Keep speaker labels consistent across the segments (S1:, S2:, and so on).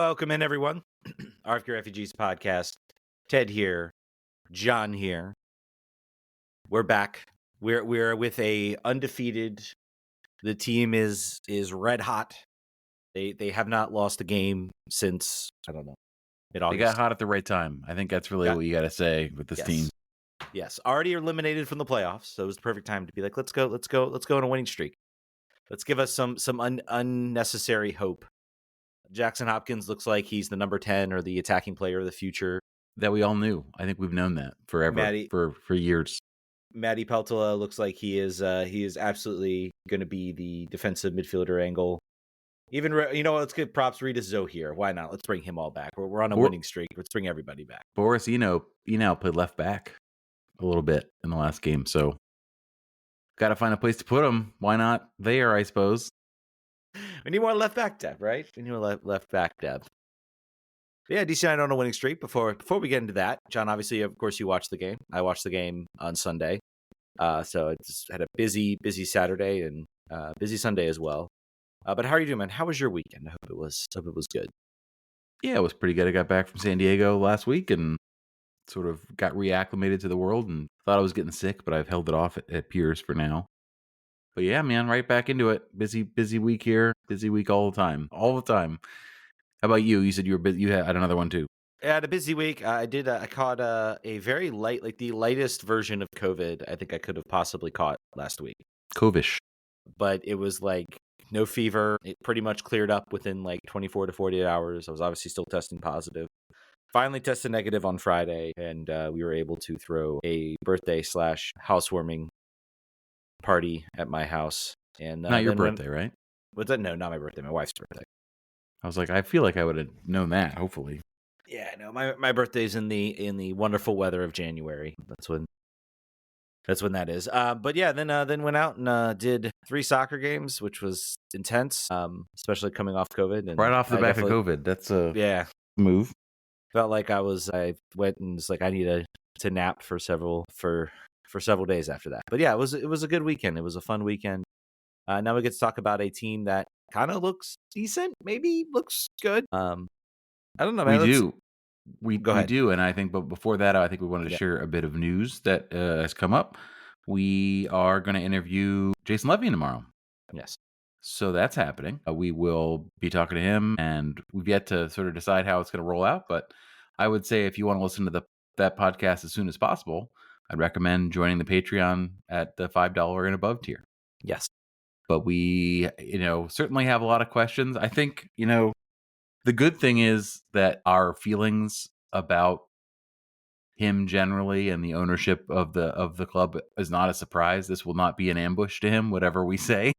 S1: Welcome in, everyone. RFK Refugees Podcast. Ted here. John here. We're back. We're with a undefeated. The team is red hot. They have not lost a game since, I don't know, mid-August.
S2: They got hot at the right time. I think that's really what you got to say with this team.
S1: Yes, already eliminated from the playoffs, so it was the perfect time to be like, let's go on a winning streak. Let's give us some unnecessary hope. Jackson Hopkins looks like he's the number 10 or the attacking player of the future.
S2: That we all knew. I think we've known that forever, for years.
S1: Matty Peltola looks like he is absolutely going to be the defensive midfielder angle. Even, let's give props. Rita Zoe here. Why not? Let's bring him all back. We're on a winning streak. Let's bring everybody back.
S2: Boris Eno played left back a little bit in the last game, so got to find a place to put him. Why not there, I suppose?
S1: We need more left back depth, right? We need more left back depth. Yeah, DC United on a winning streak. Before we get into that, John, obviously, of course, you watched the game. I watched the game on Sunday. So I just had a busy Saturday and busy Sunday as well. But how are you doing, man? How was your weekend? I hope it was good.
S2: Yeah, it was pretty good. I got back from San Diego last week and sort of got reacclimated to the world and thought I was getting sick, but I've held it off at Piers for now. But yeah, man, right back into it. Busy week here. Busy week all the time. How about you? You said you were busy. You had another one too.
S1: I had a busy week. I caught a very light, like the lightest version of COVID I think I could have possibly caught last week.
S2: Covish.
S1: But it was like no fever. It pretty much cleared up within like 24 to 48 hours. I was obviously still testing positive. Finally tested negative on Friday, and we were able to throw a birthday / housewarming party at my house. And
S2: not your birthday, right?
S1: What's that? No, not my birthday. My wife's birthday.
S2: I was like, I feel like I would have known that. Hopefully.
S1: Yeah, no, my birthday's in the wonderful weather of January. That's when that is. But yeah, then went out and did 3 soccer games, which was intense, especially coming off COVID. And
S2: right off the back of COVID, that's a move.
S1: Felt like I went and was like, I need to nap for several days after that. But yeah, it was a good weekend. It was a fun weekend. Now we get to talk about a team that kind of looks decent, maybe looks good. I don't know, man.
S2: We do, and I think, but before that, I think we wanted to share a bit of news that has come up. We are going to interview Jason Levine tomorrow.
S1: Yes.
S2: So that's happening. We will be talking to him, and we've yet to sort of decide how it's going to roll out. But I would say if you want to listen to that podcast as soon as possible, I'd recommend joining the Patreon at the $5 and above tier.
S1: Yes.
S2: But we, certainly have a lot of questions. I think, the good thing is that our feelings about him generally and the ownership of the club is not a surprise. This will not be an ambush to him, whatever we say.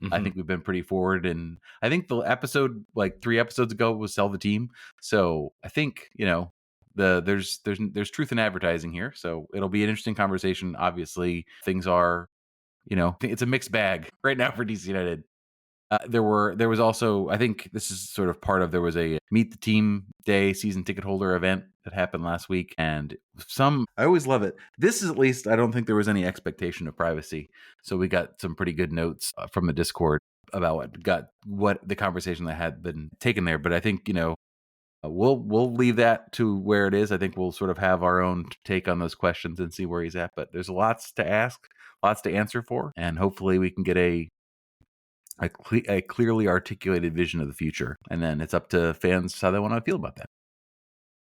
S2: Mm-hmm. I think we've been pretty forward, and I think the episode like 3 episodes ago was sell the team. So I think, there's truth in advertising here. So it'll be an interesting conversation. Obviously, things are, it's a mixed bag right now for DC United. There was also, I think this is sort of part of, there was a Meet the Team Day season ticket holder event that happened last week. And I always love it. This is at least, I don't think there was any expectation of privacy. So we got some pretty good notes from the Discord about what the conversation that had been taken there. But I think, we'll leave that to where it is. I think we'll sort of have our own take on those questions and see where he's at. But there's lots to ask, lots to answer for. And hopefully we can get a clearly articulated vision of the future, and then it's up to fans how they want to feel about that.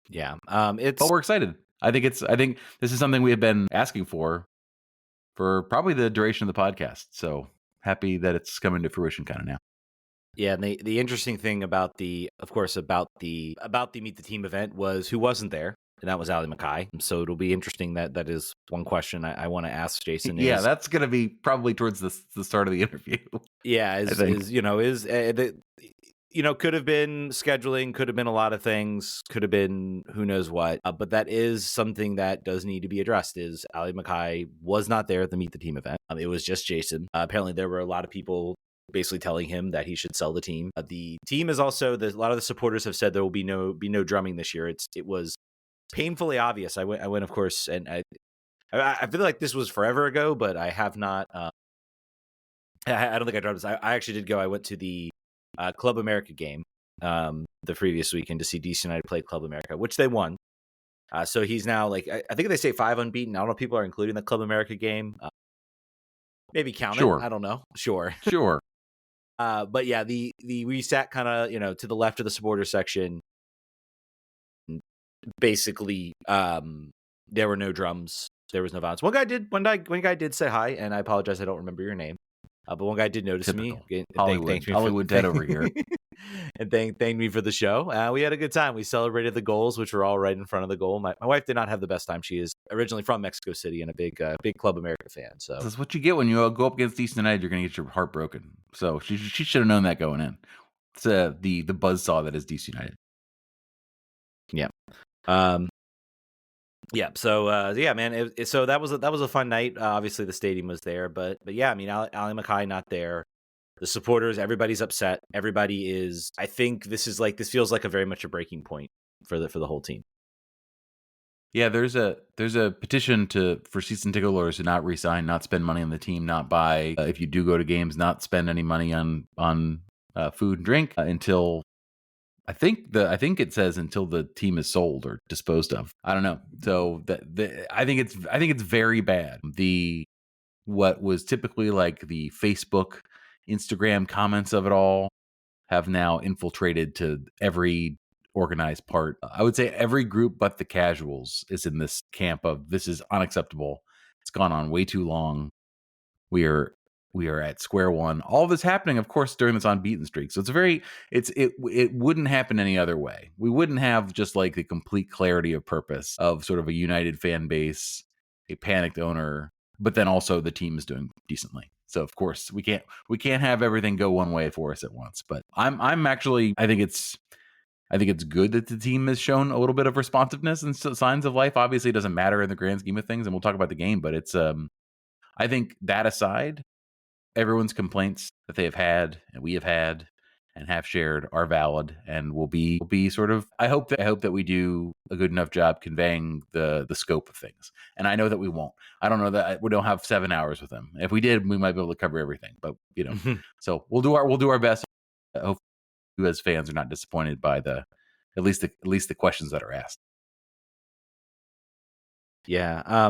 S1: Yeah,
S2: but we're excited. I think this is something we have been asking for probably the duration of the podcast. So happy that it's coming to fruition kind of now.
S1: Yeah, and the interesting thing about the Meet the Team event was who wasn't there. And that was Ali Mackay. So it'll be interesting. That is one question I want to ask Jason.
S2: Yeah, that's going to be probably towards the start of the interview.
S1: Yeah, could have been scheduling, could have been a lot of things, could have been who knows what. But that is something that does need to be addressed. Is Ali Mackay was not there at the Meet the Team event. It was just Jason. Apparently, there were a lot of people basically telling him that he should sell the team. The team is also a lot of the supporters have said there will be no drumming this year. It was painfully obvious. I went, of course, and I feel like this was forever ago, but I have not. I don't think I dropped this. I actually did go. I went to the Club America game the previous weekend to see DC United play Club America, which they won. So he's now like, I think they say 5 unbeaten. I don't know if people are including the Club America game. Maybe count it.
S2: Sure.
S1: I don't know. Sure.
S2: But
S1: yeah, we sat kind of, to the left of the supporter section. Basically, there were no drums. There was no violence. One guy did say hi, and I apologize. I don't remember your name. But one guy did notice
S2: Typical.
S1: me.
S2: Hollywood Ted over here.
S1: And thanked me for the show. We had a good time. We celebrated the goals, which were all right in front of the goal. My wife did not have the best time. She is originally from Mexico City and a big Club America fan. So
S2: this is what you get when you go up against DC United. You're going to get your heart broken. So she should have known that going in. It's the buzzsaw that is DC United.
S1: Yeah. Yeah. So yeah, man. So that was a fun night. Obviously, the stadium was there, but yeah, I mean, Ali Mackay not there. The supporters, everybody's upset. Everybody is. I think this feels like a very much a breaking point for the whole team.
S2: Yeah, there's a petition for season ticket holders to not resign, not spend money on the team, not buy. If you do go to games, not spend any money on food and drink until. I think it says until the team is sold or disposed of. I don't know. So I think it's very bad. What was typically like the Facebook, Instagram comments of it all have now infiltrated to every organized part. I would say every group but the casuals is in this camp of this is unacceptable. It's gone on way too long. We are at square one. All this happening, of course, during this unbeaten streak. So it wouldn't happen any other way. We wouldn't have just like the complete clarity of purpose of sort of a united fan base, a panicked owner, but then also the team is doing decently. So of course we can't have everything go one way for us at once. But I'm actually I think it's good that the team has shown a little bit of responsiveness and signs of life. Obviously, it doesn't matter in the grand scheme of things, and we'll talk about the game. But it's I think that aside, everyone's complaints that they have had and we have had and have shared are valid and will be sort of. I hope that we do a good enough job conveying the scope of things. And I know that we won't. I don't know that we don't have 7 hours with them. If we did, we might be able to cover everything. But so we'll do our best. Hopefully, you as fans are not disappointed by at least the questions that are asked.
S1: Yeah.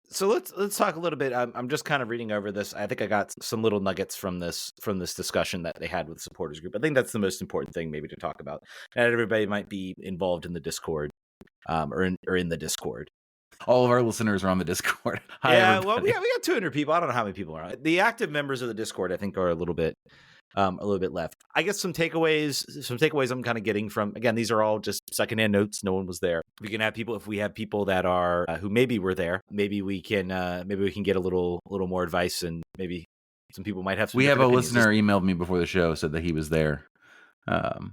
S1: So let's talk a little bit. I'm just kind of reading over this. I think I got some little nuggets from this discussion that they had with the supporters group. I think that's the most important thing maybe to talk about. Not everybody might be involved in the Discord, or in the Discord.
S2: All of our listeners are on the Discord. Hi,
S1: yeah,
S2: everybody.
S1: well, we got 200 people. I don't know how many people are on it. The active members of the Discord, I think, are a little bit left. I guess some takeaways I'm kind of getting from, again, these are all just secondhand notes. No one was there. We can have people, if we have people that are who maybe were there, maybe we can get a little more advice, and maybe some people might have some.
S2: We have a
S1: opinions.
S2: listener emailed me before the show, said that he was there, and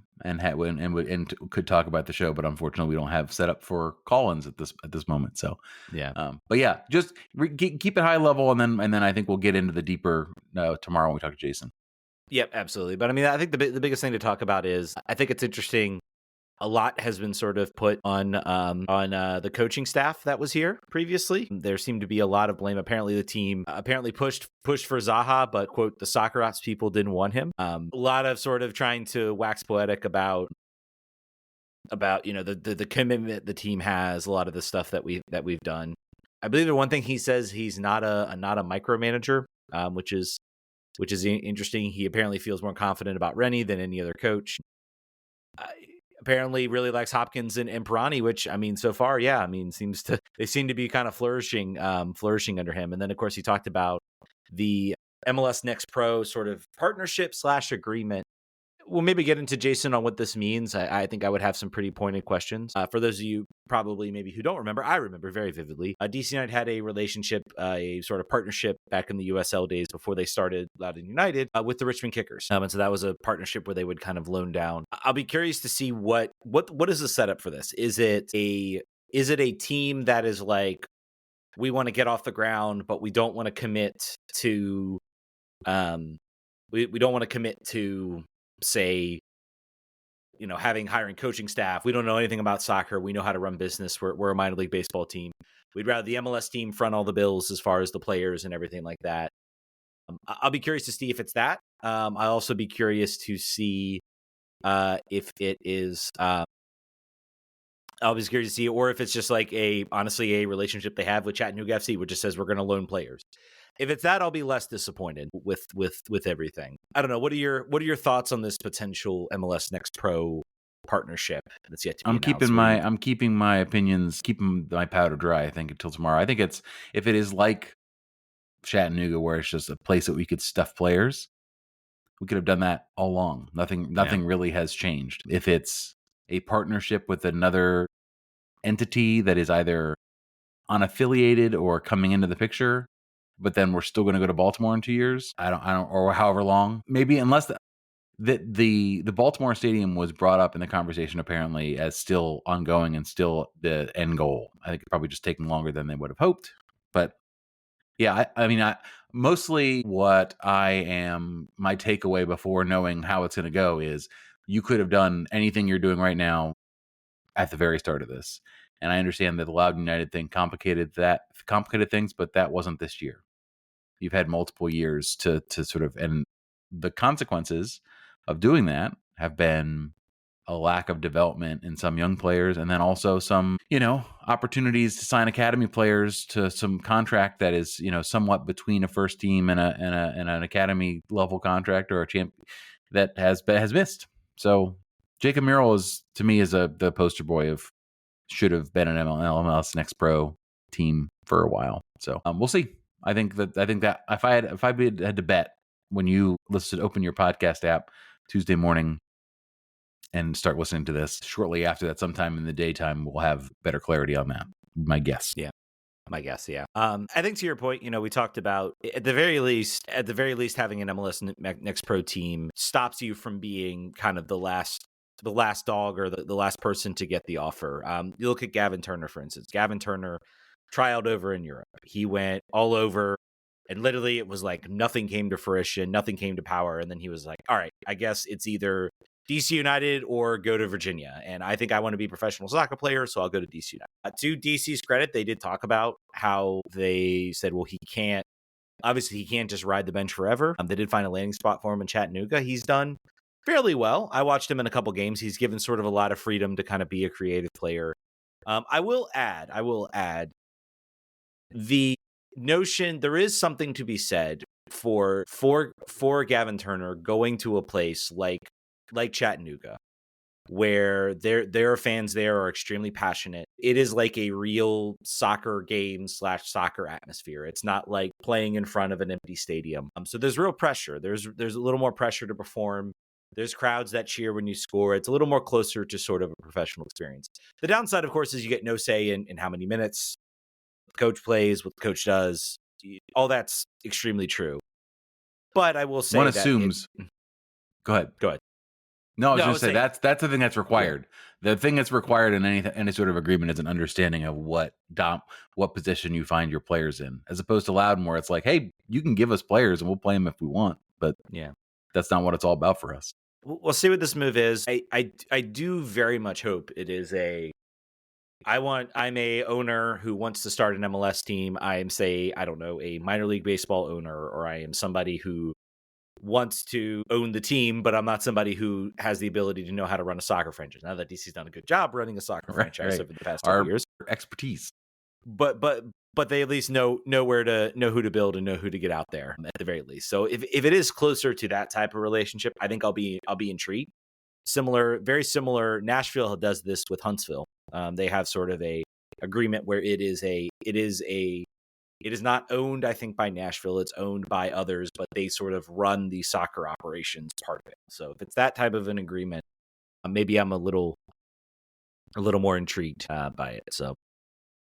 S2: could talk about the show, but unfortunately we don't have set up for call-ins at this moment. So
S1: yeah,
S2: but yeah, just keep it high level, and then I think we'll get into the deeper tomorrow when we talk to Jason.
S1: Yep, absolutely. But I mean, I think the biggest thing to talk about is, I think it's interesting. A lot has been sort of put on the coaching staff that was here previously. There seemed to be a lot of blame. Apparently, the team pushed for Zaha, but quote, the soccer ops people didn't want him. A lot of sort of trying to wax poetic about the commitment the team has. A lot of the stuff that we've done. I believe the one thing he says, he's not a micromanager, which is interesting. He apparently feels more confident about René than any other coach. Apparently really likes Hopkins and Pirani, which, I mean, so far, yeah, I mean, they seem to be kind of flourishing under him. And then, of course, he talked about the MLS Next Pro sort of partnership / agreement. We'll maybe get into Jason on what this means. I think I would have some pretty pointed questions. For those of you probably maybe who don't remember, I remember very vividly. DC United had a relationship, a sort of partnership back in the USL days before they started Loudoun United with the Richmond Kickers. And so that was a partnership where they would kind of loan down. I'll be curious to see what is the setup for this. Is it a team that is like, we want to get off the ground, but we don't want to commit to we don't want to commit to, say, hiring coaching staff. We don't know anything about soccer. We know how to run business. We're a minor league baseball team. We'd rather the MLS team front all the bills as far as the players and everything like that. I'll be curious to see if it's that. I'll also be curious to see if it is. I'll be curious to see, or if it's just like honestly a relationship they have with Chattanooga FC, which just says we're going to loan players. If it's that, I'll be less disappointed with everything. I don't know. What are your thoughts on this potential MLS Next Pro partnership that's yet to be announced?
S2: I'm keeping my opinions, keeping my powder dry, I think, until tomorrow. I think if it is like Chattanooga, where it's just a place that we could stuff players, we could have done that all along. Nothing really has changed. If it's a partnership with another entity that is either unaffiliated or coming into the picture, but then we're still going to go to Baltimore in 2 years, I don't, or however long, maybe, unless the Baltimore stadium was brought up in the conversation apparently as still ongoing and still the end goal. I think it's probably just taking longer than they would have hoped. But yeah, I mean, mostly what my takeaway before knowing how it's going to go is you could have done anything you're doing right now at the very start of this. And I understand that the Loud United thing complicated things, but that wasn't this year. You've had multiple years to sort of, and the consequences of doing that have been a lack of development in some young players, and then also some, opportunities to sign academy players to some contract that is, somewhat between a first team and an academy level contract or a champ that has missed. So Jacob Murrell to me is the poster boy of should have been an MLS Next Pro team for a while. So we'll see. I think that if I had to bet, when you open your podcast app Tuesday morning and start listening to this, shortly after that, sometime in the daytime, we'll have better clarity on that. My guess.
S1: Yeah. My guess, yeah. I think to your point, we talked about at the very least, having an MLS Next Pro team stops you from being kind of the last dog or the last person to get the offer. You look at Gavin Turner, for instance. Gavin Turner trialed over in Europe. He went all over, and literally it was like nothing came to fruition, nothing came to power, and then he was like, all right, I guess it's either DC United or go to Virginia. And I think I want to be a professional soccer player, so I'll go to DC United. To DC's credit, they did talk about how they said, well, he can't just ride the bench forever. They did find a landing spot for him in Chattanooga. He's done fairly well. I watched him in a couple games. He's given sort of a lot of freedom to kind of be a creative player. I will add the notion there is something to be said for Gavin Turner going to a place like Chattanooga, where their fans there are extremely passionate. It is like a real soccer game / soccer atmosphere. It's not like playing in front of an empty stadium. So there's real pressure. There's a little more pressure to perform. There's crowds that cheer when you score. It's a little more closer to sort of a professional experience. The downside, of course, is you get no say in how many minutes the coach plays, what the coach does. All that's extremely true. But I will say
S2: one assumes. Go ahead. No, I was going to say that's the thing that's required. Yeah. The thing that's required in any sort of agreement is an understanding of what position you find your players in, as opposed to Loudon, where it's like, hey, you can give us players and we'll play them if we want, but that's not what it's all about for us.
S1: We'll see what this move is. I do very much hope it is I'm a owner who wants to start an MLS team. I am, a minor league baseball owner, or I am somebody who wants to own the team, but I'm not somebody who has the ability to know how to run a soccer franchise. Now that DC's done a good job running a soccer franchise over the past 2 years,
S2: expertise.
S1: But they at least know who to build and know who to get out there at the very least. So if it is closer to that type of relationship, I think I'll be intrigued. Very similar. Nashville does this with Huntsville. They have sort of a agreement where it is not owned, I think, by Nashville. It's owned by others, but they sort of run the soccer operations part of it. So if it's that type of an agreement, maybe I'm a little more intrigued by it. So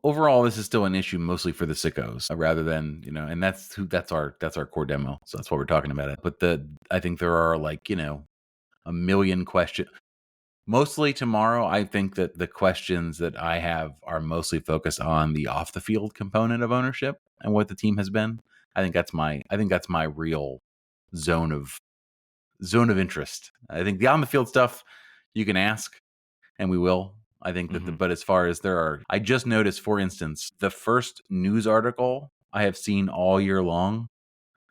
S2: overall, this is still an issue mostly for the sickos, rather than, and that's our core demo. So that's what we're talking about. But I think there are a million questions. Mostly tomorrow, I think that the questions that I have are mostly focused on the off the field component of ownership and what the team has been. I think that's my real zone of interest. I think the on the field stuff you can ask, and we will. I think that but as far as I just noticed, for instance, the first news article I have seen all year long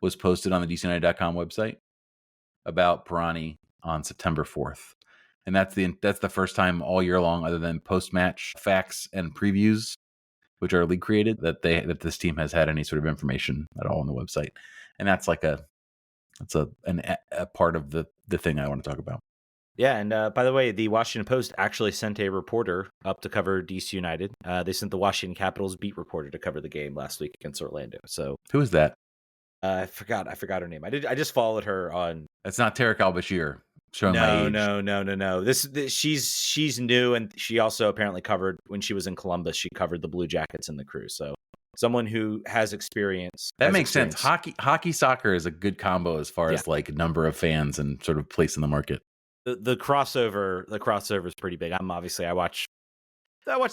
S2: was posted on the DCUnited.com website about Pirani on September 4th. And that's the first time all year long, other than post-match facts and previews, which are league created, that this team has had any sort of information at all on the website. And that's like a part of the thing I want to talk about.
S1: Yeah, and by the way, the Washington Post actually sent a reporter up to cover DC United. They sent the Washington Capitals beat reporter to cover the game last week against Orlando. So
S2: who is that?
S1: I forgot her name. I just followed her on.
S2: It's not Tarek Al-Bashir. Showing my age.
S1: No. This she's new, and she also apparently covered when she was in Columbus. She covered the Blue Jackets and the Crew. So someone who has experience.
S2: That makes sense. Hockey, soccer is a good combo as far as like number of fans and sort of place in the market.
S1: The crossover is pretty big. I watch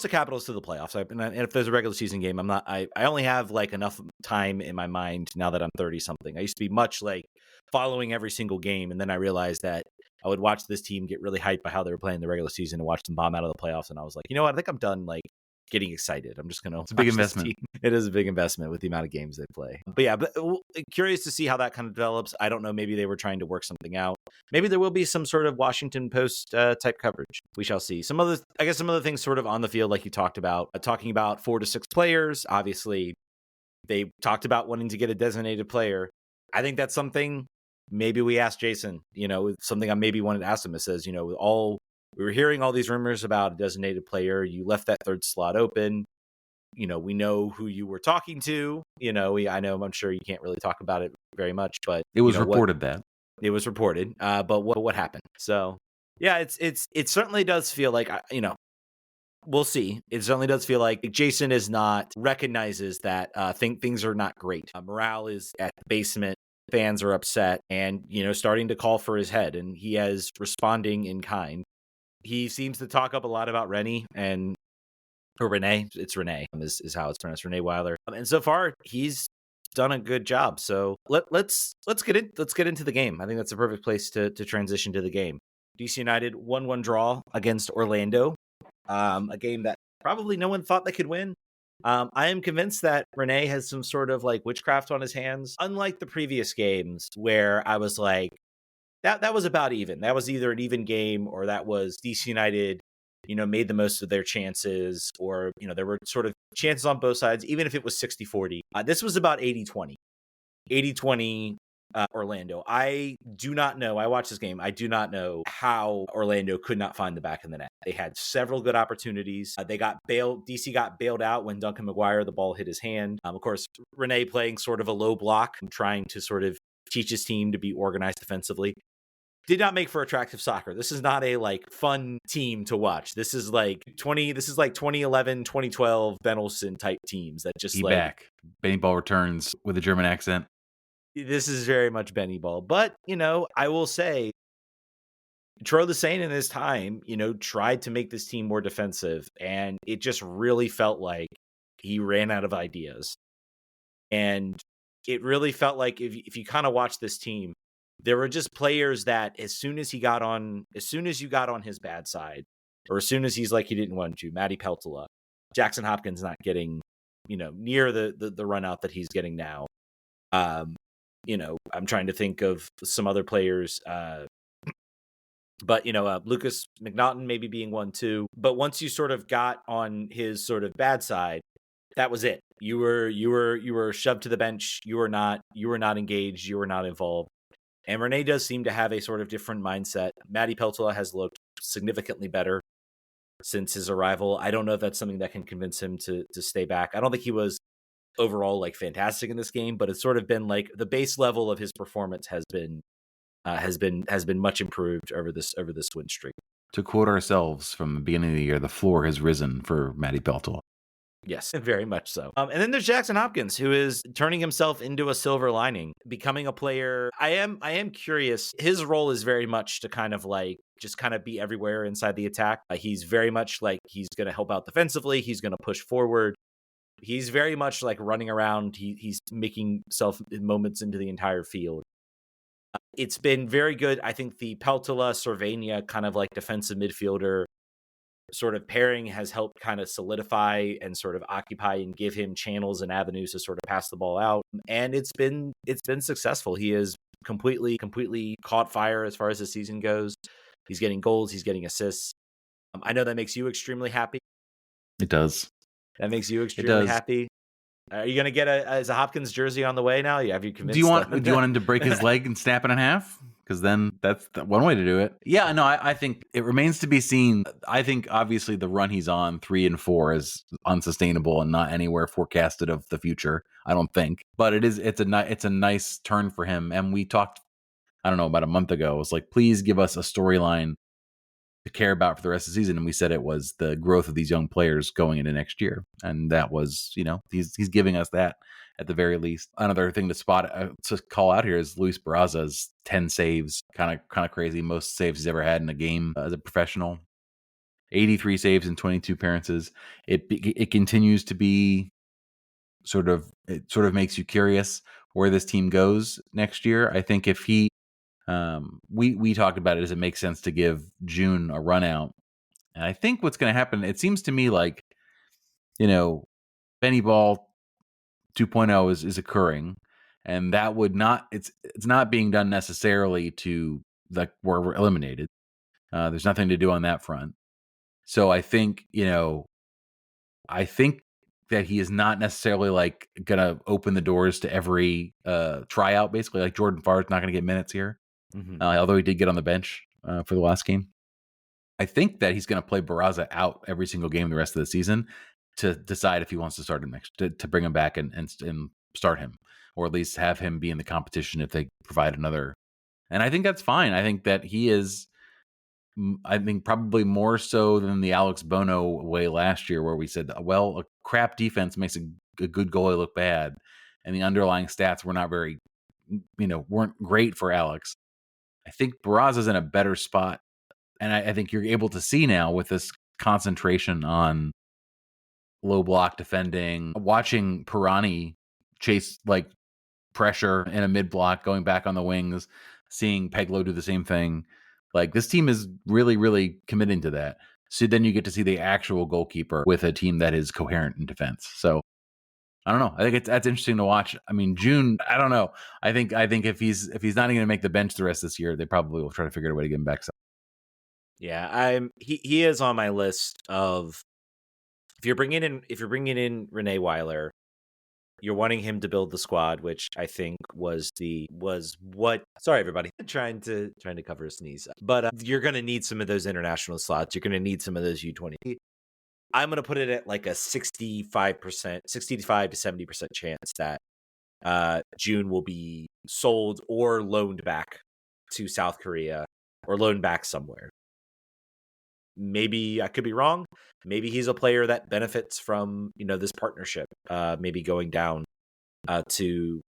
S1: the Capitals to the playoffs. And if there's a regular season game, I only have like enough time in my mind now that I'm 30 something. I used to be much like following every single game, and then I realized that I would watch this team get really hyped by how they were playing the regular season and watch them bomb out of the playoffs, and I was like, you know what? I think I'm done like getting excited. I'm just gonna.
S2: It's a big investment.
S1: It is a big investment with the amount of games they play. But yeah, curious to see how that kind of develops. I don't know. Maybe they were trying to work something out. Maybe there will be some sort of Washington Post type coverage. We shall see. Some other things sort of on the field, like you talked about, talking about 4 to 6 players. Obviously, they talked about wanting to get a designated player. I think that's something maybe we asked Jason. Something I maybe wanted to ask him. It says, we were hearing all these rumors about a designated player. You left that third slot open. We know who you were talking to. I'm sure you can't really talk about it very much, but
S2: it was reported that.
S1: It was reported, but what happened? So, yeah, it certainly does feel like, we'll see. It certainly does feel like Jason recognizes that things are not great. Morale is at the basement. Fans are upset and, starting to call for his head, and he is responding in kind. He seems to talk up a lot about René or René. It's René is how it's pronounced. René Weiler. And so far, he's done a good job. So let's get into the game. I think that's a perfect place to transition to the game. DC United 1-1 draw against Orlando. A game that probably no one thought they could win. I am convinced that René has some sort of like witchcraft on his hands. Unlike the previous games where I was like, that was about even. That was either an even game or that was DC United, made the most of their chances, or, there were sort of chances on both sides, even if it was 60-40. This was about 80-20. 80-20 Orlando. I do not know. I watched this game. I do not know how Orlando could not find the back of the net. They had several good opportunities. They got bailed. DC got bailed out when Duncan McGuire, the ball hit his hand. Of course, René playing sort of a low block, trying to sort of teach his team to be organized defensively. Did not make for attractive soccer. This is not a like fun team to watch. This is like 2011, 2012 Ben Olsen type teams that just
S2: back. Benny Ball returns with a German accent.
S1: This is very much Benny Ball. But, I will say Troy Lesesne in his time, tried to make this team more defensive, and it just really felt like he ran out of ideas. And it really felt like if you kind of watch this team, there were just players that as soon as you got on his bad side, or as soon as he's like he didn't want to, Matty Peltola, Jackson Hopkins not getting, near the run out that he's getting now. I'm trying to think of some other players, but Lucas McNaughton maybe being one too. But once you sort of got on his sort of bad side, that was it. You were shoved to the bench. You were not engaged. You were not involved. And René does seem to have a sort of different mindset. Matty Peltola has looked significantly better since his arrival. I don't know if that's something that can convince him to stay back. I don't think he was overall like fantastic in this game, but it's sort of been like the base level of his performance has been much improved over this win streak.
S2: To quote ourselves from the beginning of the year, the floor has risen for Matty Peltola.
S1: Yes, very much so. And then there's Jackson Hopkins, who is turning himself into a silver lining, becoming a player. I am curious. His role is very much to kind of like just kind of be everywhere inside the attack. He's very much like he's going to help out defensively. He's going to push forward. He's very much like running around. He's making himself moments into the entire field. It's been very good. I think the Peltola Cervenia kind of like defensive midfielder sort of pairing has helped kind of solidify and sort of occupy and give him channels and avenues to sort of pass the ball out. And it's been successful. He has completely caught fire as far as the season goes. He's getting goals. He's getting assists. I know that makes you extremely happy.
S2: It does.
S1: That makes you extremely happy. Are you going to get is a Hopkins jersey on the way now? Have you convinced?
S2: Do you want him to break his leg and snap it in half? Because then that's one way to do it. Yeah, no, I think it remains to be seen. I think obviously the run he's on 3 and 4 is unsustainable and not anywhere forecasted of the future. I don't think, but it's a nice turn for him. And we talked, I don't know, about a month ago. It was like, please give us a storyline to care about for the rest of the season, and we said it was the growth of these young players going into next year, and that was, he's giving us that at the very least. Another thing to call out here is Luis Barraza's 10 saves, kind of crazy. Most saves he's ever had in a game as a professional. 83 saves in 22 appearances. It continues to be sort of makes you curious where this team goes next year. I think if he we talked about it, does it make sense to give June a run out? And I think what's going to happen, it seems to me like, Benny Ball 2.0 is occurring, and that would not, it's not being done necessarily to where we're eliminated. There's nothing to do on that front. So I think, that he is not necessarily like going to open the doors to every tryout, basically. Like Jordan Farr's not going to get minutes here.
S1: Mm-hmm.
S2: Although he did get on the bench for the last game. I think that he's going to play Barraza out every single game the rest of the season to decide if he wants to start him to bring him back and start him, or at least have him be in the competition if they provide another. And I think that's fine. I think that he is, probably more so than the Alex Bono way last year, where we said, well, a crap defense makes a good goalie look bad, and the underlying stats were not very, weren't great for Alex. I think Barraza's in a better spot. And I think you're able to see now with this concentration on low block defending, watching Pirani chase like pressure in a mid block, going back on the wings, seeing Peglo do the same thing. Like, this team is really, really committing to that. So then you get to see the actual goalkeeper with a team that is coherent in defense. So I don't know. I think that's interesting to watch. I mean, June, I don't know. I think if he's not going to make the bench the rest of this year, they probably will try to figure out a way to get him back.
S1: Yeah, he is on my list of, if you're bringing in René Weiler, you're wanting him to build the squad, which I think was what. Sorry, everybody, trying to cover a sneeze. But you're going to need some of those international slots. You're going to need some of those U20. I'm going to put it at like a 65% to 70% chance that June will be sold or loaned back to South Korea or loaned back somewhere. Maybe I could be wrong. Maybe he's a player that benefits from, this partnership, maybe going down to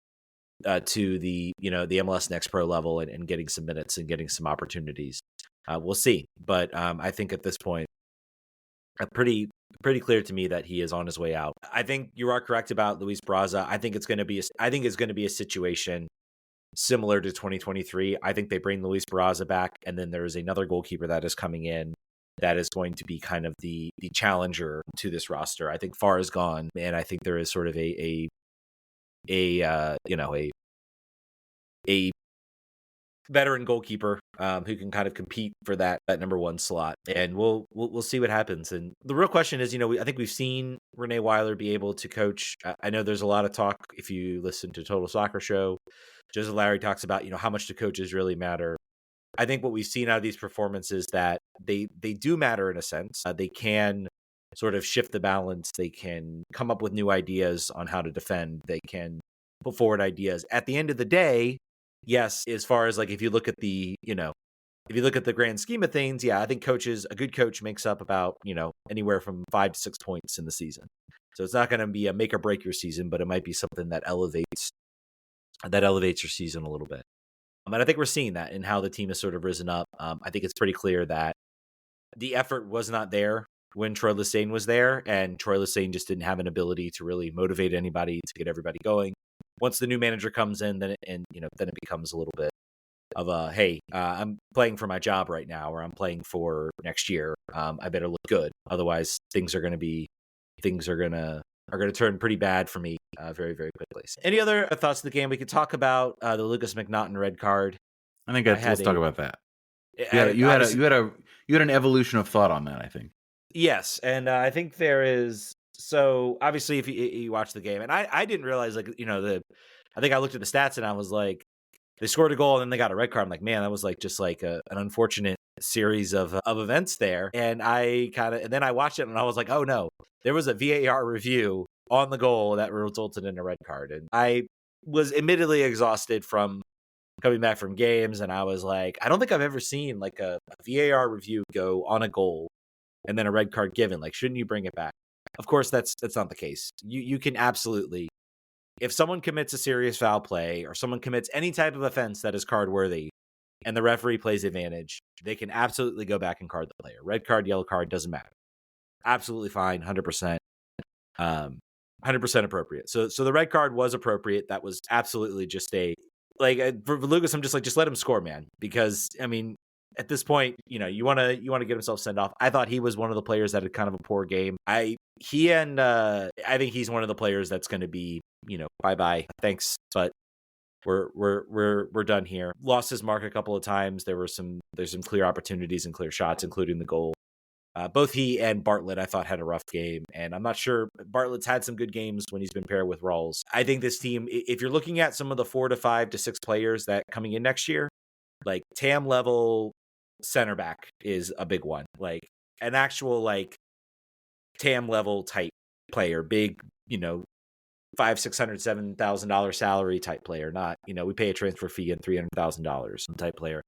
S1: the, the MLS Next Pro level and getting some minutes and getting some opportunities. We'll see. But I think at this point, pretty clear to me that he is on his way out. I think you are correct about Luis Barraza. I think it's going to be a situation similar to 2023. I think they bring Luis Barraza back, and then there's another goalkeeper that is coming in that is going to be kind of the challenger to this roster. I think Farr is gone, and I think there is sort of a veteran goalkeeper who can kind of compete for that number one slot, and we'll see what happens. And the real question is, I think we've seen René Weiler be able to coach. I know there's a lot of talk, if you listen to Total Soccer Show, Joseph Larry talks about, how much do coaches really matter. I think what we've seen out of these performances that they do matter in a sense. They can sort of shift the balance. They can come up with new ideas on how to defend. They can put forward ideas. At the end of the day, yes, as far as like, if you look at the grand scheme of things, yeah, I think a good coach makes up about, anywhere from 5 to 6 points in the season. So it's not going to be a make or break your season, but it might be something that elevates your season a little bit. And I think we're seeing that in how the team has sort of risen up. I think it's pretty clear that the effort was not there when Troy Lesesne was there, and Troy Lesesne just didn't have an ability to really motivate anybody, to get everybody going. Once the new manager comes in, then it becomes a little bit of a, hey, I'm playing for my job right now, or I'm playing for next year. I better look good, otherwise things are going to turn pretty bad for me very, very quickly. Any other thoughts of the game? We could talk about the Lucas McNaughton red card.
S2: I think let's talk about that. You had a, you had a,
S1: Obviously,
S2: you had an evolution of thought on that, I think.
S1: yes, and I think there is. So obviously, if you watch the game, and I didn't realize, like, I think I looked at the stats and I was like, they scored a goal and then they got a red card. I'm like, man, that was like just like an unfortunate series of events there. And and then I watched it and I was like, oh no, there was a VAR review on the goal that resulted in a red card. And I was admittedly exhausted from coming back from games, and I was like, I don't think I've ever seen like a VAR review go on a goal and then a red card given. Like, shouldn't you bring it back? Of course, that's not the case. You can absolutely, if someone commits a serious foul play or someone commits any type of offense that is card worthy and the referee plays advantage, they can absolutely go back and card the player. Red card, yellow card, doesn't matter. Absolutely fine, 100%. 100% appropriate. So the red card was appropriate. That was absolutely just for Lucas, I'm just like, just let him score, man. Because I mean, at this point, you want to get himself sent off. I thought he was one of the players that had kind of a poor game. I think he's one of the players that's going to be, bye, thanks, but we're done here. Lost his mark a couple of times. There's some clear opportunities and clear shots, including the goal. Both he and Bartlett, I thought, had a rough game, and I'm not sure Bartlett's had some good games when he's been paired with Rawls. I think this team, if you're looking at some of the 4 to 5 to 6 players that coming in next year, like TAM level center back is a big one, like an actual like TAM level type player, big, $500,000, $600,000, $7,000 salary type player, not, we pay a transfer fee and $300,000 type player.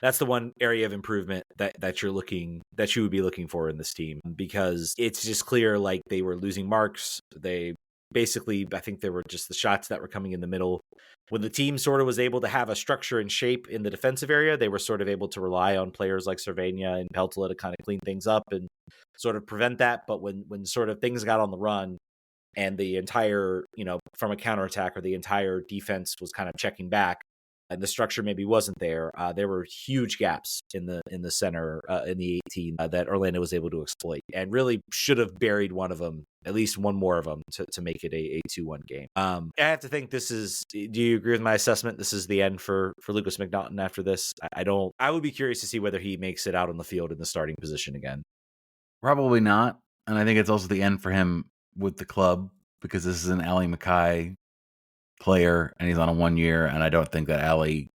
S1: That's the one area of improvement that you would be looking for in this team, because it's just clear, like, they were losing marks. They basically, I think there were just the shots that were coming in the middle. When the team sort of was able to have a structure and shape in the defensive area, they were sort of able to rely on players like Cervenia and Peltola to kind of clean things up and sort of prevent that. But when sort of things got on the run and the entire, from a counterattack, or the entire defense was kind of checking back, and the structure maybe wasn't there, there were huge gaps in the center, in the 18, that Orlando was able to exploit, and really should have buried one of them, at least one more of them, to make it a 2-1 game. I have to think this is, do you agree with my assessment? This is the end for Lucas McNaughton after this? I would be curious to see whether he makes it out on the field in the starting position again.
S2: Probably not. And I think it's also the end for him with the club, because this is an Ali Mackay player and he's on a 1 year, and I don't think that Ali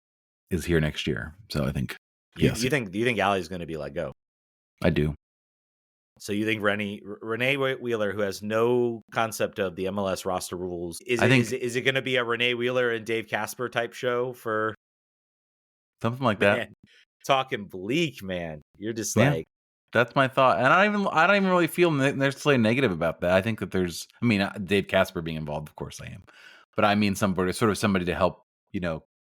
S2: is here next year. So I think yes.
S1: You think Ali's going to be let go?
S2: I do.
S1: So you think René Weiler, who has no concept of the MLS roster rules, is it going to be a René Weiler and Dave Casper type show for
S2: something like that?
S1: Talking bleak, man. You're just like,
S2: that's my thought, and I don't even really feel necessarily negative about that. I think that Dave Casper being involved, of course I am, but I mean somebody to help,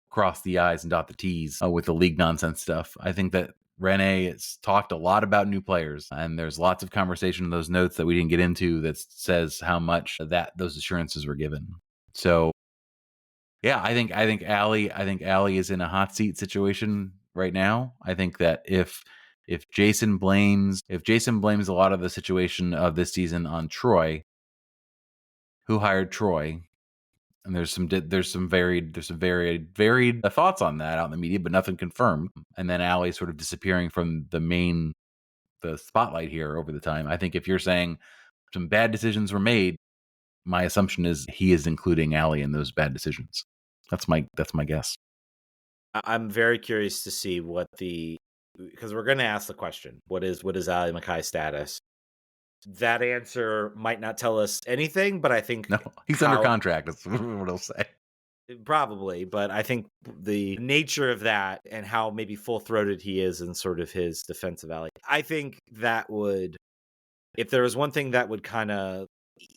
S2: cross the I's and dot the T's with the league nonsense stuff. I think that René has talked a lot about new players, and there's lots of conversation in those notes that we didn't get into that says how much that those assurances were given. So, yeah, I think Ali is in a hot seat situation right now. I think that if Jason blames a lot of the situation of this season on Troy, who hired Troy, and there's some varied thoughts on that out in the media, but nothing confirmed. And then Ali sort of disappearing from the spotlight here over the time. I think if you're saying some bad decisions were made, my assumption is he is including Ali in those bad decisions. That's my guess.
S1: I'm very curious to see because we're going to ask the question, what is Ali Mackay's status? That answer might not tell us anything, but I think
S2: he's under contract. That's what he'll say.
S1: Probably, but I think the nature of that and how maybe full-throated he is in sort of his defensive alley, I think that would, if there was one thing that would kind of,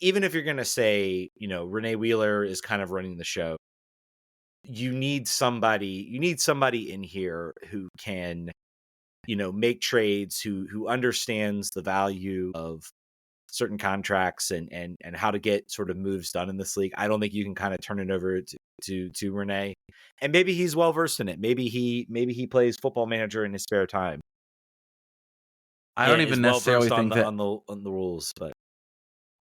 S1: even if you're going to say, René Weiler is kind of running the show, you need somebody in here who can, make trades, who understands the value of certain contracts and how to get sort of moves done in this league. I don't think you can kind of turn it over to René. And maybe he's well versed in it. Maybe he plays Football Manager in his spare time.
S2: I don't even necessarily think that
S1: on the rules, but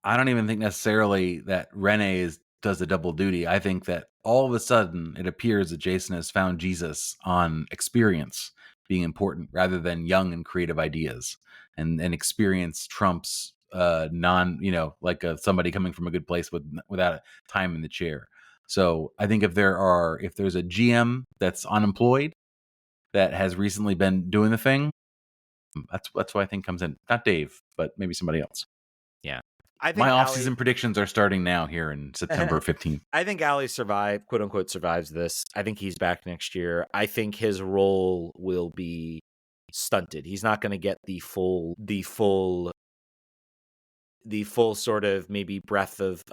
S2: I don't even think necessarily that René does a double duty. I think that all of a sudden it appears that Jason has found Jesus on experience being important rather than young and creative ideas, and experience trumps somebody coming from a good place without time in the chair. So I think if there's a GM that's unemployed that has recently been doing the thing, that's what I think comes in. Not Dave, but maybe somebody else.
S1: Yeah. I think
S2: my off-season predictions are starting now here in September 15th.
S1: I think Ali quote unquote survives this. I think he's back next year. I think his role will be stunted. He's not going to get the full sort of maybe breadth of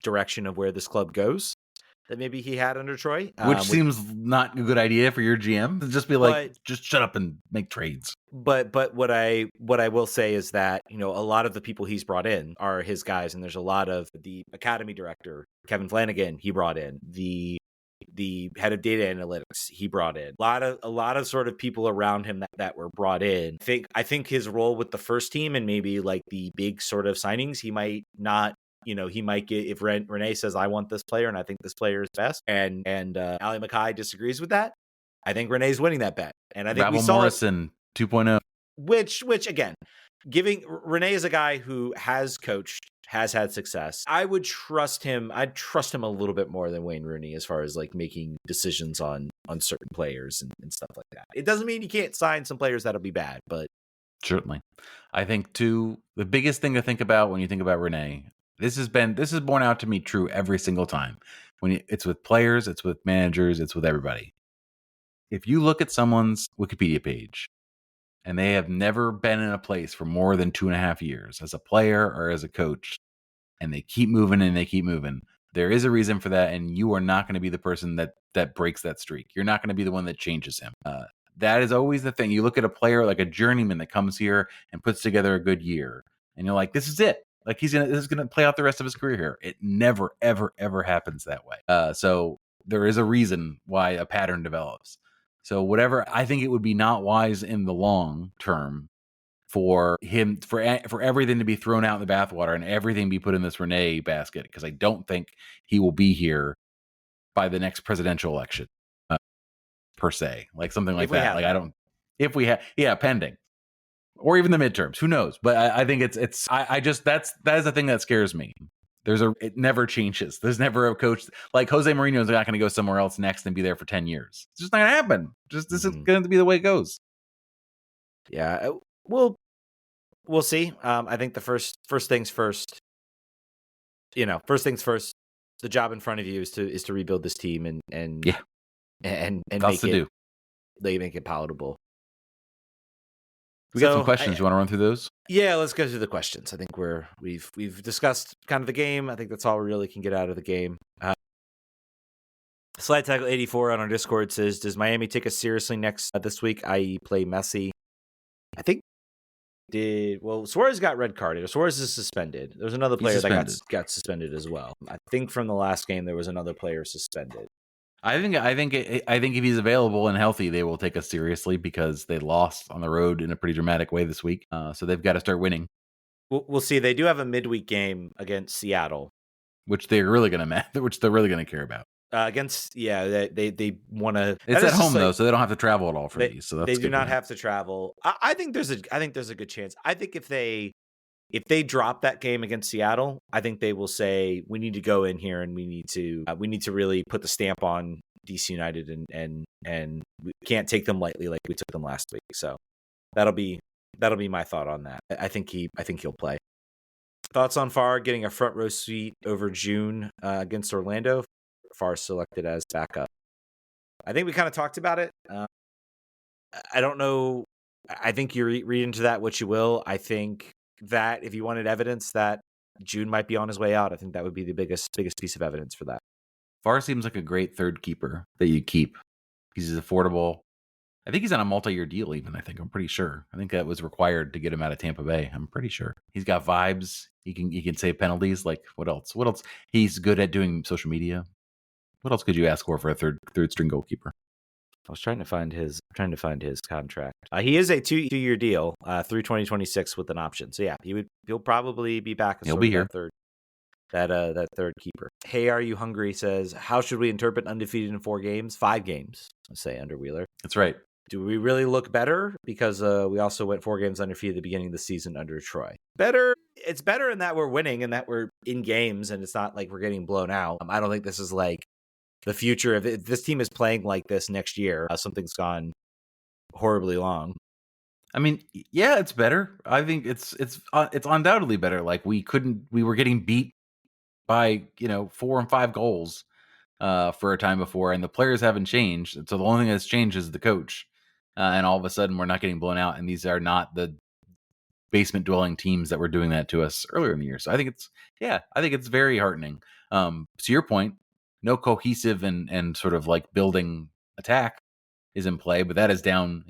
S1: direction of where this club goes that maybe he had under Troy.
S2: Which seems not a good idea for your GM. Just be like, just shut up and make trades.
S1: But what I will say is that, a lot of the people he's brought in are his guys, and there's a lot of the academy director, Kevin Flanagan, he brought in. The head of data analytics, he brought in. A lot of sort of people around him that were brought in. I think his role with the first team and maybe like the big sort of signings, he might not, he might get, if René says, I want this player and I think this player is best, and Ali Mackay disagrees with that, I think René's winning that bet. And I think
S2: Rabel
S1: we saw
S2: Morrison 2.0.
S1: Which again, giving René is a guy who has coached, has had success. I'd trust him a little bit more than Wayne Rooney as far as like making decisions on certain players and stuff like that. It doesn't mean you can't sign some players that'll be bad, but
S2: certainly. I think too, the biggest thing to think about when you think about René, this has borne out to me true every single time. It's with players, it's with managers, it's with everybody. If you look at someone's Wikipedia page and they have never been in a place for more than 2.5 years as a player or as a coach, and they keep moving and they keep moving, there is a reason for that, and you are not going to be the person that breaks that streak. You're not going to be the one that changes him. That is always the thing. You look at a player like a journeyman that comes here and puts together a good year, and you're like, this is it. Like this is going to play out the rest of his career here. It never, ever, ever happens that way. So there is a reason why a pattern develops. So whatever, I think it would be not wise in the long term for him, for everything to be thrown out in the bathwater and everything be put in this René basket, because I don't think he will be here by the next presidential election, per se, like something like that. Like, I don't, if we have, pending, or even the midterms, who knows? But I think that is the thing that scares me. It never changes. There's never a coach like Jose Mourinho is not going to go somewhere else next and be there for 10 years. It's just not going to happen. This is going to be the way it goes.
S1: Yeah, we'll see. I think the first things first. First things first. The job in front of you is to rebuild this team and make it palatable.
S2: We got some questions. You want to run through those?
S1: Yeah, let's go through the questions. I think we've discussed kind of the game. I think that's all we really can get out of the game. Slide Tackle 84 on our Discord says, does Miami take us seriously this week, i.e. play Messi? I think Suarez got red carded. Suarez is suspended. There's another player that got suspended as well. I think from the last game there was another player suspended.
S2: I think if he's available and healthy, they will take us seriously, because they lost on the road in a pretty dramatic way this week. So they've got to start winning.
S1: We'll see. They do have a midweek game against Seattle,
S2: which they're really going to care about.
S1: They want to.
S2: It's at home though, so they don't have to travel at all for these. So
S1: they do not have to travel. I think there's a good chance. I think if they drop that game against Seattle, I think they will say, we need to go in here and we need to really put the stamp on DC United and we can't take them lightly like we took them last week. So that'll be my thought on that. I think he'll play. Thoughts on Farr getting a front row seat over June against Orlando? Farr selected as backup. I think we kind of talked about it. I don't know. I think you read into that what you will. I think that if you wanted evidence that June might be on his way out, I think that would be the biggest piece of evidence for that.
S2: Farr seems like a great third keeper that you keep. He's affordable. I think he's on a multi-year deal even, I'm pretty sure. I think that was required to get him out of Tampa Bay. I'm pretty sure. He's got vibes. He can save penalties. Like, what else? He's good at doing social media. What else could you ask for a third string goalkeeper?
S1: I was trying to find his contract. He is a 2-year deal through 2026 with an option. So yeah, he'll probably be back.
S2: He'll be here.
S1: That third keeper. Hey, are you hungry? Says, how should we interpret undefeated in 4 games? 5 games. Let's say under Wheeler.
S2: That's right.
S1: Do we really look better? Because we also went 4 games undefeated at the beginning of the season under Troy. Better. It's better in that we're winning and that we're in games and it's not like we're getting blown out. I don't think this is like the future. If this team is playing like this next year, something's gone horribly wrong.
S2: I mean, yeah, it's better. I think it's undoubtedly better. Like we were getting beat by 4 and 5 goals for a time before, and the players haven't changed. So the only thing that's changed is the coach, and all of a sudden we're not getting blown out. And these are not the basement dwelling teams that were doing that to us earlier in the year. So I think it's very heartening. To your point, no cohesive and sort of like building attack is in play, but that is down.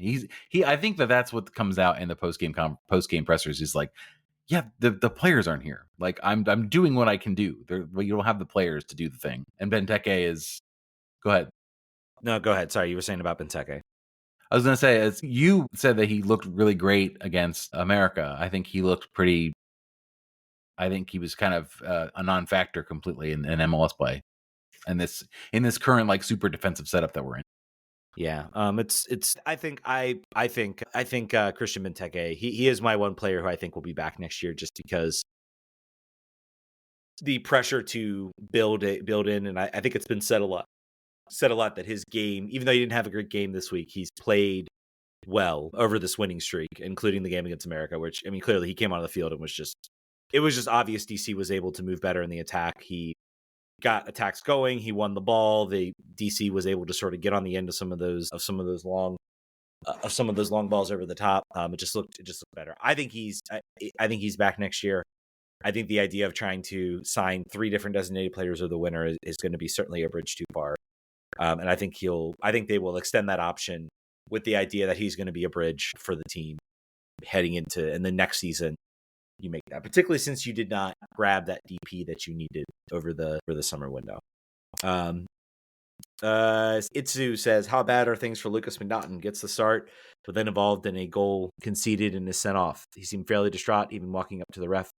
S2: I think that's what comes out in the post game pressers. Is like, yeah, the players aren't here. Like I'm doing what I can do. But you don't have the players to do the thing. And Benteke is. Go ahead.
S1: No, go ahead. Sorry, you were saying about Benteke.
S2: I was going to say, as you said that he looked really great against America. I think he looked pretty. I think he was kind of a non-factor completely in MLS play, and in this current like super defensive setup that we're in.
S1: Yeah, it's. I think Christian Benteke. He is my one player who I think will be back next year, just because the pressure to build in, and I think it's been said a lot that his game, even though he didn't have a great game this week, he's played well over this winning streak, including the game against America. Which, I mean, clearly he came onto the field and it was just obvious DC was able to move better in the attack. He got attacks going. He won the ball. The DC was able to sort of get on the end of some of those long balls over the top. It just looked better. I think he's back next year. I think the idea of trying to sign 3 different designated players or the winner is going to be certainly a bridge too far. And I think they will extend that option with the idea that he's going to be a bridge for the team heading into, and the next season you make that, particularly since you did not grab that DP that you needed over the summer window. Itsu says, how bad are things for Lucas McNaughton? Gets the start, but then involved in a goal conceded and is sent off. He seemed fairly distraught, even walking up to the ref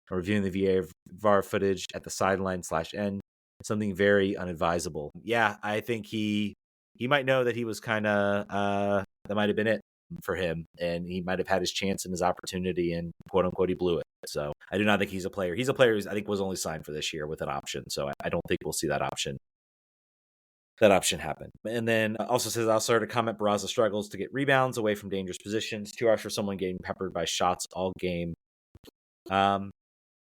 S1: and reviewing the VAR footage at the sideline/end. Something very unadvisable. Yeah, I think he might know that he was kind of that might have been it for him, and he might have had his chance and his opportunity, and quote unquote he blew it. So I do not think he's a player. He's a player who I think was only signed for this year with an option. So I don't think we'll see that option happen. And then also says, I'll start a comment. Barraza struggles to get rebounds away from dangerous positions. 2 hours for someone getting peppered by shots all game. I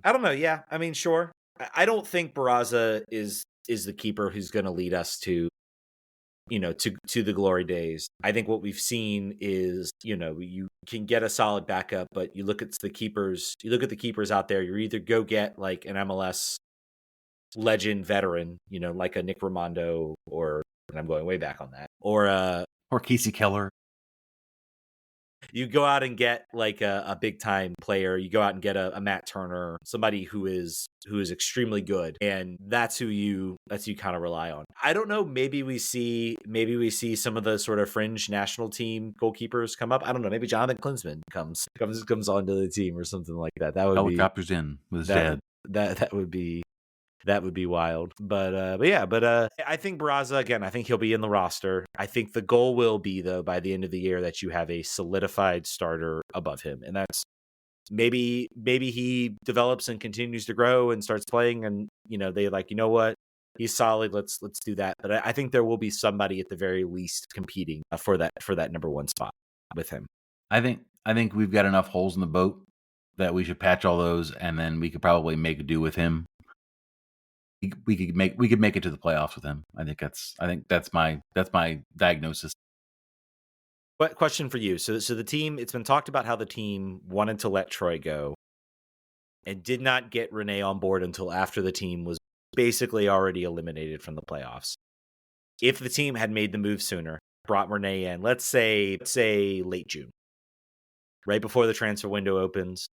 S1: don't know. Yeah, I mean, sure. I don't think Barraza is the keeper who's going to lead us to the glory days. I think what we've seen is, you can get a solid backup, but you look at the keepers out there, you either go get like an MLS legend veteran, like a Nick Raimondo, and I'm going way back on that, or
S2: Casey Keller.
S1: You go out and get like a big time player. You go out and get a Matt Turner, somebody who is extremely good, and that's who you kind of rely on. I don't know. Maybe we see some of the sort of fringe national team goalkeepers come up. I don't know. Maybe Jonathan Klinsmann comes onto the team or something like that. That would
S2: helicopters in with his dad.
S1: That would be wild. But I think Barraza, again, I think he'll be in the roster. I think the goal will be, though, by the end of the year, that you have a solidified starter above him. And that's maybe he develops and continues to grow and starts playing, and they like, you know what, he's solid, let's do that. But I think there will be somebody at the very least competing for that number 1 spot with him.
S2: I think we've got enough holes in the boat that we should patch all those, and then we could probably make a do with him. We could make it to the playoffs with him. I think that's my diagnosis.
S1: But question for you. So the team, it's been talked about how the team wanted to let Troy go and did not get René on board until after the team was basically already eliminated from the playoffs. If the team had made the move sooner, brought René in, let's say late June, right before the transfer window opens,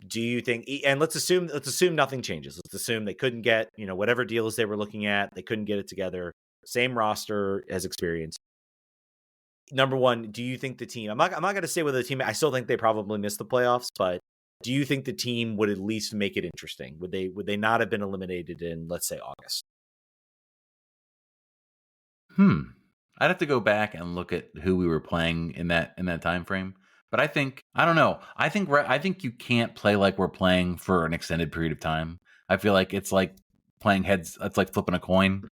S1: do you think, and let's assume nothing changes. Let's assume they couldn't get, whatever deals they were looking at, they couldn't get it together. Same roster as experience. Number one, do you think the team, I'm not going to say whether the team, I still think they probably missed the playoffs, but do you think the team would at least make it interesting? Would they not have been eliminated in, let's say, August?
S2: I'd have to go back and look at who we were playing in that time frame. But I don't know. I think you can't play like we're playing for an extended period of time. I feel like it's like playing heads. It's like flipping a coin.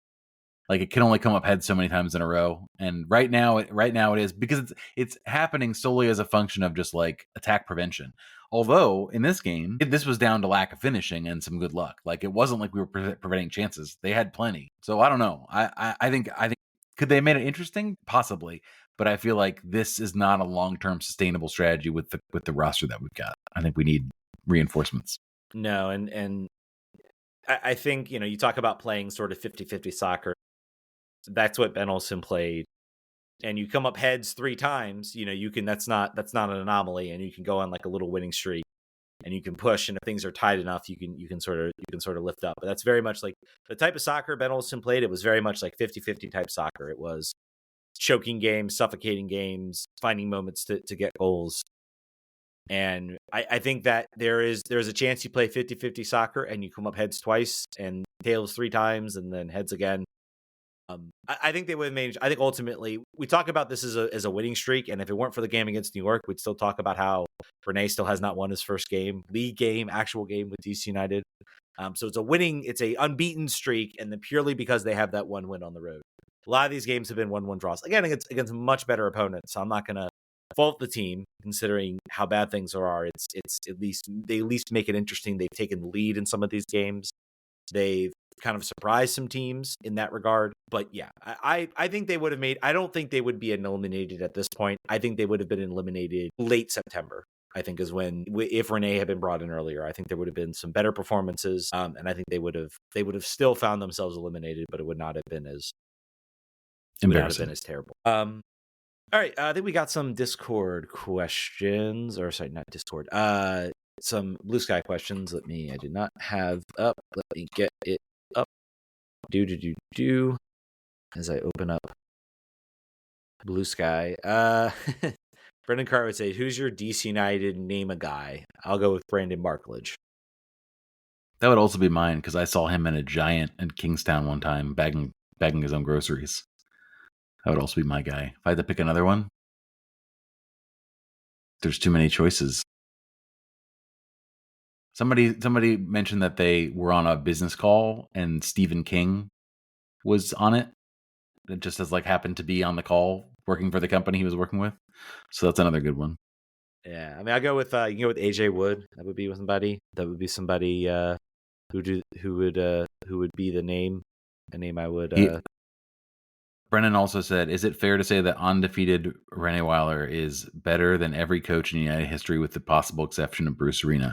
S2: Like it can only come up heads so many times in a row. And right now it is, because it's happening solely as a function of just like attack prevention. Although in this game, this was down to lack of finishing and some good luck. Like it wasn't like we were preventing chances. They had plenty. So I don't know. I think could they have made it interesting? Possibly. But I feel like this is not a long-term sustainable strategy with the roster that we've got. I think we need reinforcements.
S1: No, and I think, you talk about playing sort of 50-50 soccer. That's what Ben Olsen played. And you come up heads 3 times, you can, that's not an anomaly, and you can go on like a little winning streak, and you can push, and if things are tight enough, you can sort of lift up. But that's very much like the type of soccer Ben Olsen played. It was very much like 50-50 type soccer. It was choking games, suffocating games, finding moments to get goals. And I think that there's a chance you play 50-50 soccer and you come up heads twice and tails 3 times and then heads again. I think they would have made. I think ultimately we talk about this as a winning streak, and if it weren't for the game against New York, we'd still talk about how René still has not won his first league game, actual game with DC United. So it's a unbeaten streak, and then purely because they have that one win on the road. A lot of these games have been 1-1 draws. Again, against much better opponents. So I'm not going to fault the team considering how bad things are. It's they at least make it interesting. They've taken the lead in some of these games. They've kind of surprised some teams in that regard. But yeah, I think they would have made. I don't think they would be eliminated at this point. I think they would have been eliminated late September. I think is when, if René had been brought in earlier, I think there would have been some better performances, and I think they would have still found themselves eliminated, but it would not have been as terrible. All right, I think we got some Discord questions, or sorry, not Discord. Some Blue Sky questions. I did not have up. Let me get it up. Do as I open up Blue Sky. Brendan Carr would say, "Who's your DC United name a guy?" I'll go with Brandon Markledge.
S2: That would also be mine, because I saw him in a Giant in Kingstown one time, bagging his own groceries. That would also be my guy. If I had to pick another one, there's too many choices. Somebody mentioned that they were on a business call and Stephen King was on it. It just as like happened to be on the call working for the company he was working with. So that's another good one.
S1: Yeah, I mean, I go with you can go with AJ Wood. That would be somebody. That would be somebody who would be the name. A name I would.
S2: Brennan also said, "Is it fair to say that undefeated René Weiler is better than every coach in United history, with the possible exception of Bruce Arena?"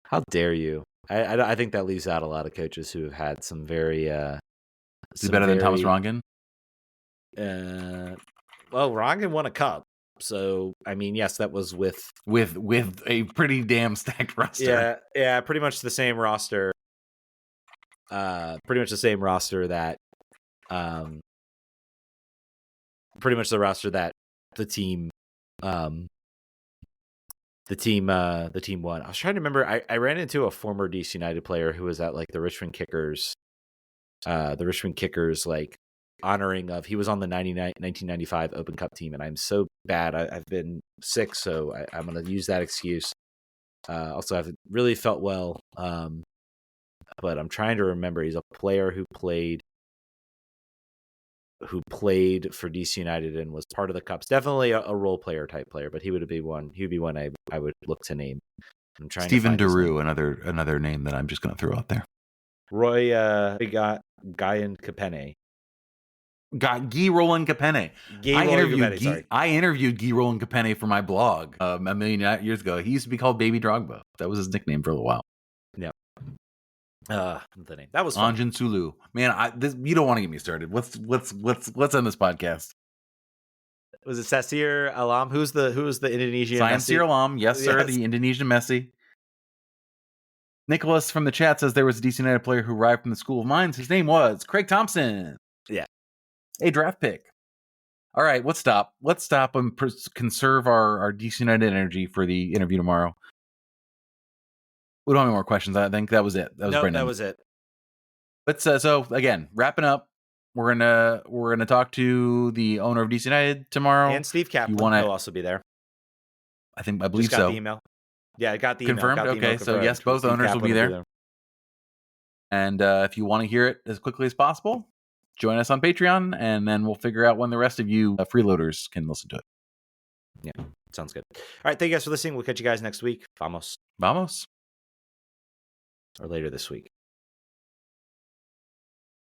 S1: How dare you? I think that leaves out a lot of coaches who have had some very.
S2: Is he better than Thomas Rongen?
S1: Well, Rongen won a cup, so I mean, yes, that was with
S2: a pretty damn stacked roster.
S1: Yeah, pretty much the same roster. Pretty much the same roster that, pretty much the roster that the team won. I was trying to remember. I ran into a former DC United player who was at like the Richmond Kickers, like honoring of. He was on the 1995 Open Cup team, and I'm so bad. I've been sick, so I'm going to use that excuse. Also, I haven't really felt well. But I'm trying to remember. He's a player who played for DC United and was part of the Cups. Definitely a role player type player, but he would be one. He would be one I would look to name. I'm trying.
S2: Stephen Deroux, another name that I'm just going to throw out there.
S1: Roy Guyan Capene.
S2: Guy Roland Capene. I interviewed Guy Roland Capene for my blog a million years ago. He used to be called Baby Drogba. That was his nickname for a little while.
S1: Yeah. The name that was fun.
S2: Anjan Sulu. Man, you don't want to get me started. Let's end this podcast.
S1: Was it Sasir Alam? Who's the Indonesian?
S2: Sasir Alam, yes, sir, the Indonesian Messi. Nicholas from the chat says there was a DC United player who arrived from the School of Mines. His name was Craig Thompson.
S1: Yeah,
S2: a draft pick. All right, let's stop. And conserve our DC United energy for the interview tomorrow. We don't have any more questions. I think that was it. That was Brendan.
S1: That was it.
S2: But so again, wrapping up. we're gonna talk to the owner of DC United tomorrow.
S1: And Steve Kaplan will also be there.
S2: I believe
S1: got
S2: so.
S1: The email. Yeah, I got the
S2: confirmed.
S1: email.
S2: Okay, so yes, both
S1: Steve
S2: owners
S1: Kaplan
S2: will be there. And if you want to hear it as quickly as possible, join us on Patreon, and then we'll figure out when the rest of you freeloaders can listen to it.
S1: Yeah, sounds good. All right, thank you guys for listening. We'll catch you guys next week. Vamos.
S2: Vamos.
S1: Or later this week.